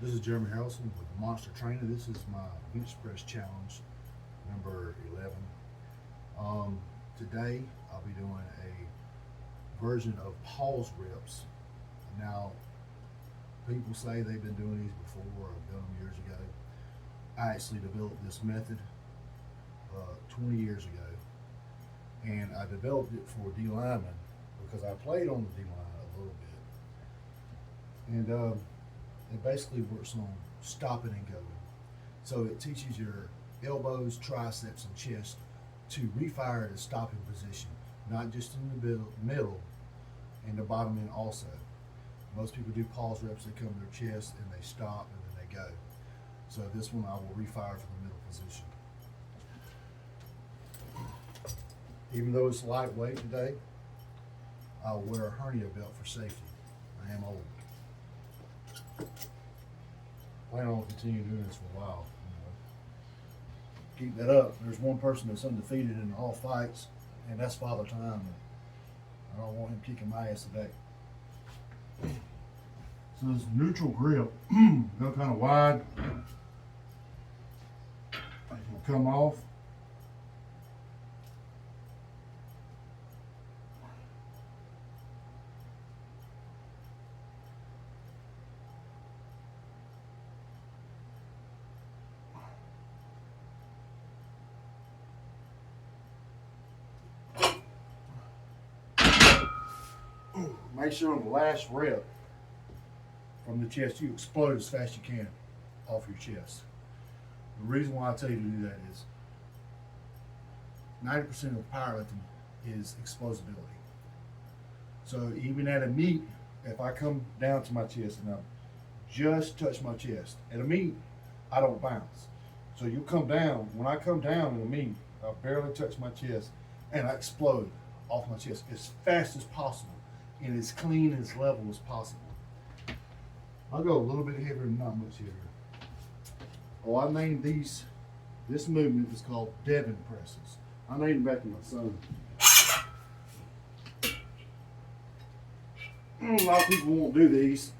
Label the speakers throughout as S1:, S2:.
S1: This is Jeremy Harrelson with the Monster Trainer. This is my bench press challenge number 11. Today I'll be doing a version of pause reps. Now, people say they've been doing these before. I've done them years ago. I actually developed this method 20 years ago, and I developed it for D linemen because I played on the D line a little bit, and it basically works on stopping and going. So it teaches your elbows, triceps, and chest to refire at a stopping position, not just in the middle and the bottom end also. Most people do pause reps, they come to their chest and they stop and then they go. So this one I will refire from the middle position. Even though it's lightweight today, I'll wear a hernia belt for safety. I am old. Plan on continuing doing this for a while. Keep that up. There's one person that's undefeated in all fights, and that's Father Time. I don't want him kicking my ass today. So this neutral grip, go kind of wide. It will come off. Make sure on the last rep from the chest you explode as fast as you can off your chest. The reason why I tell you to do that is 90% of powerlifting is explosibility. So even at a meet, if I come down to my chest and I just touch my chest, at a meet, I don't bounce. So you'll come down, when I come down in a meet, I barely touch my chest and I explode off my chest as fast as possible and as clean and as level as possible. I'll go a little bit heavier and not much heavier. Oh, I named this movement is called Devon Presses. I named them after my son. A lot of people won't do these.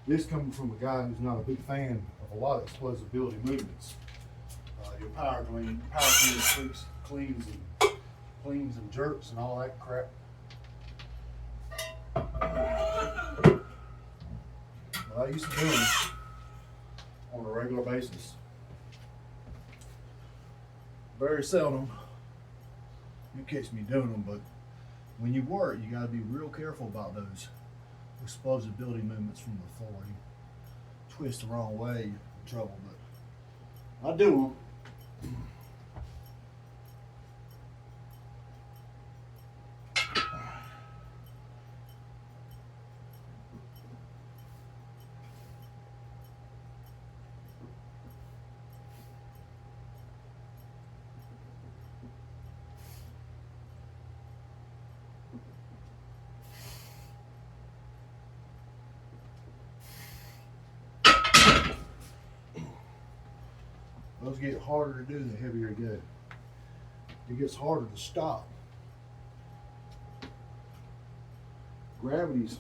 S1: This coming from a guy who's not a big fan of a lot of explosibility movements. Your power cleans and jerks and all that crap. Well, I used to do them on a regular basis. Very seldom you catch me doing them, but when you work, you got to be real careful about those explosibility movements from the floor. You twist the wrong way, you're in trouble. But I do them. Those get harder to do the heavier you go. It gets harder to stop. Gravity's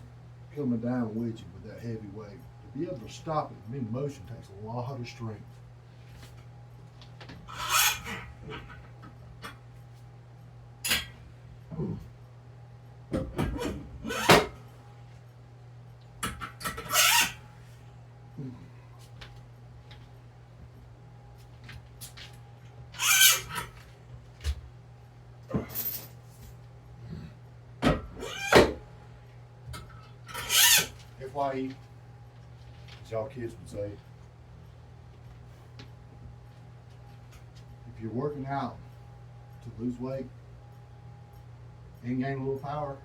S1: coming down with you with that heavy weight. To be able to stop it in motion takes a lot of strength. FYE, as y'all kids would say, if you're working out to lose weight and gain a little power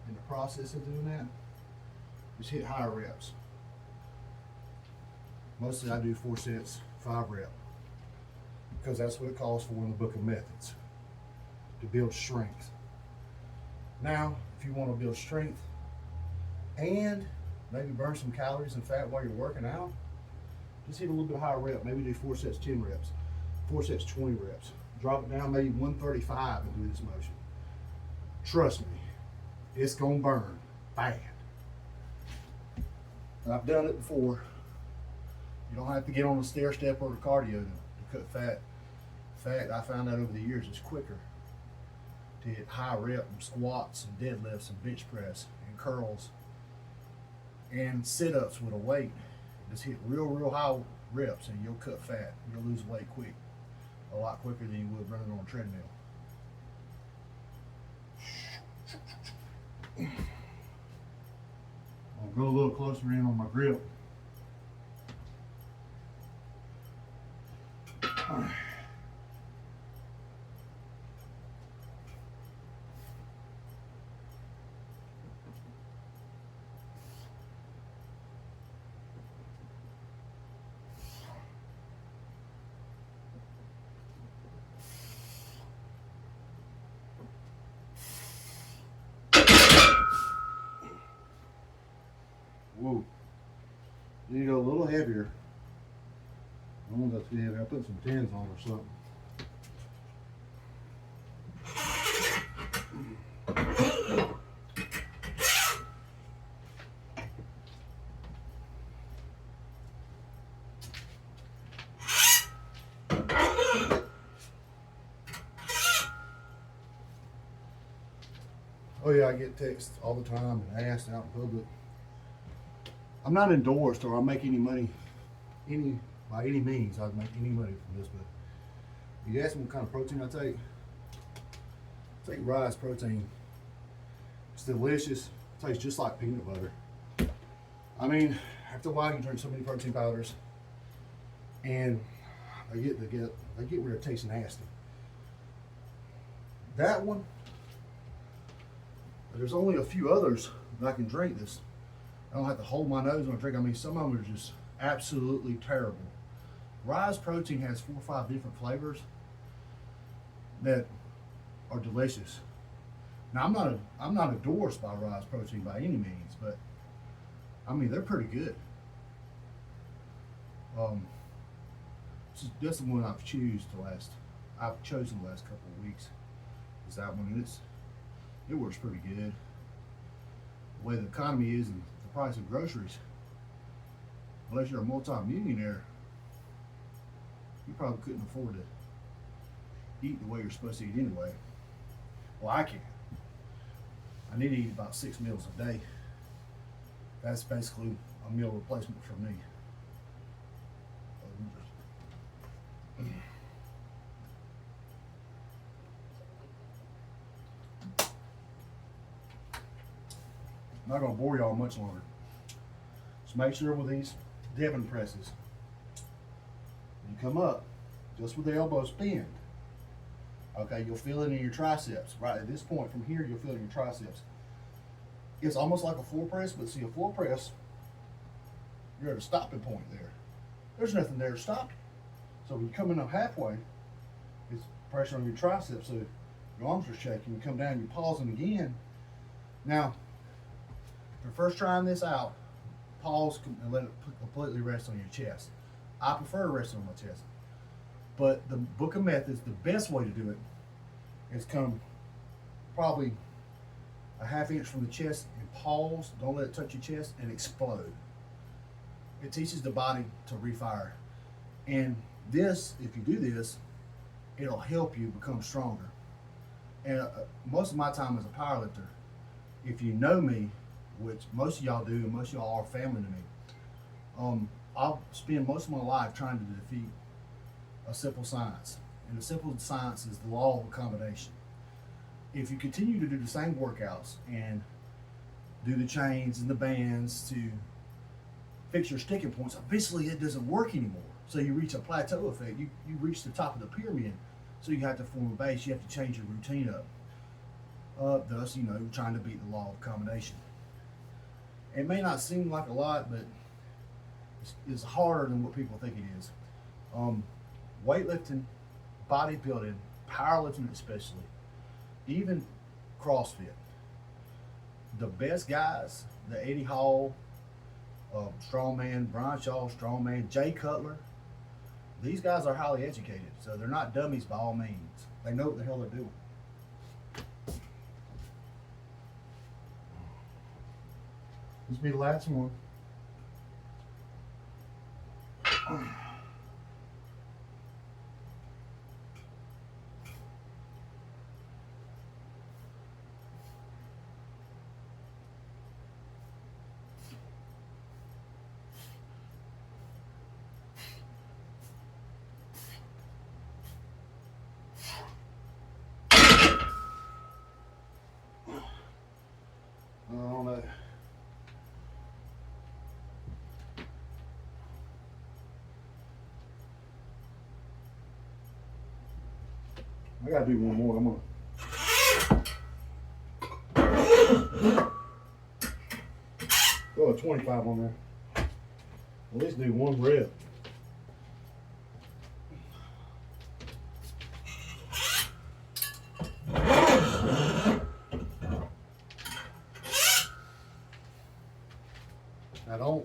S1: in the process of doing that, just hit higher reps. Mostly I do 4 sets, 5 reps, because that's what it calls for in the book of methods, to build strength. Now, if you want to build strength and maybe burn some calories and fat while you're working out, just hit a little bit higher rep. Maybe do 4 sets, 10 reps, 4 sets, 20 reps. Drop it down maybe 135 and do this motion. Trust me, it's gonna burn bad. I've done it before. You don't have to get on the stair step or the cardio to cut fat. In fact, I found out over the years it's quicker to hit high rep and squats and deadlifts and bench press and curls and sit-ups with a weight. Just hit real high reps and you'll cut fat. You'll lose weight quick, a lot quicker than you would running on a treadmill. I'll go a little closer in on my grip. Whoa. You need to go a little heavier. I don't know if that's too heavy. I'll put some 10s on or something. Oh yeah, I get texts all the time and asked out in public. I'm not endorsed or I make any money, by any means. I'd make any money from this, but you ask me what kind of protein I take. I take Rise protein. It's delicious. It tastes just like peanut butter. I mean, after a while you drink so many protein powders, and they get where it tastes nasty. That one. There's only a few others that I can drink this. I don't have to hold my nose when I drink. I mean, some of them are just absolutely terrible. Rise protein has 4 or 5 different flavors that are delicious. Now, I'm not endorsed by Rise protein by any means, but I mean they're pretty good. That's the one I've chosen the last couple of weeks. Is that one? And it works pretty good. The way the economy is and the price of groceries, unless you're a multi-millionaire, you probably couldn't afford to eat the way you're supposed to eat anyway. Well, I can. I need to eat about 6 meals a day. That's basically a meal replacement for me. I'm not going to bore y'all much longer. Just make sure with these Devon presses, you come up just with the elbows bend. Okay, you'll feel it in your triceps. Right at this point from here, you'll feel it in your triceps. It's almost like a floor press, but see, a floor press, you're at a stopping point there. There's nothing there to stop you. So when you come in up halfway, it's pressure on your triceps, so your arms are shaking. You come down, you're pausing again. Now, if you're first trying this out, pause and let it completely rest on your chest. I prefer to rest on my chest. But the book of methods, the best way to do it is come probably a ½ inch from the chest and pause, don't let it touch your chest, and explode. It teaches the body to refire. And this, if you do this, it'll help you become stronger. And most of my time as a powerlifter, if you know me, which most of y'all do, and most of y'all are family to me, I'll spend most of my life trying to defeat a simple science. And the simple science is the law of accommodation. If you continue to do the same workouts and do the chains and the bands to fix your sticking points, eventually it doesn't work anymore. So you reach a plateau effect. You reach the top of the pyramid. So you have to form a base. You have to change your routine up. Thus, trying to beat the law of accommodation. It may not seem like a lot, but it's harder than what people think it is. Weightlifting, bodybuilding, powerlifting especially, even CrossFit. The best guys, the Eddie Hall, strongman, Brian Shaw, strongman, Jay Cutler, these guys are highly educated, so they're not dummies by all means. They know what the hell they're doing. This will be the last one. I don't know. I gotta do one more. I'm gonna throw a 25 on there. At least do one rep. Now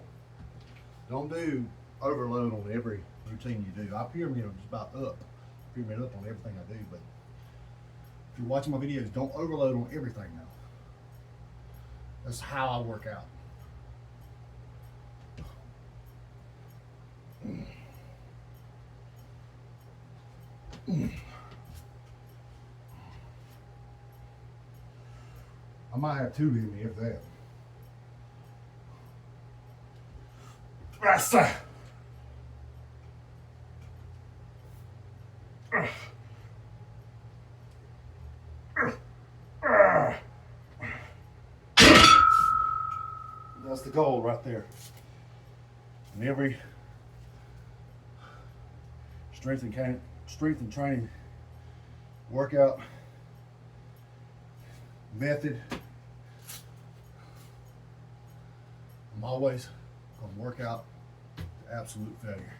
S1: don't do overload on every routine you do. I pyramid just about up. Pyramid up on everything I do, but if you're watching my videos, don't overload on everything now. That's how I work out. I might have two in me if that. That's the goal right there. And every strength and training workout method, I'm always going to work out to absolute failure.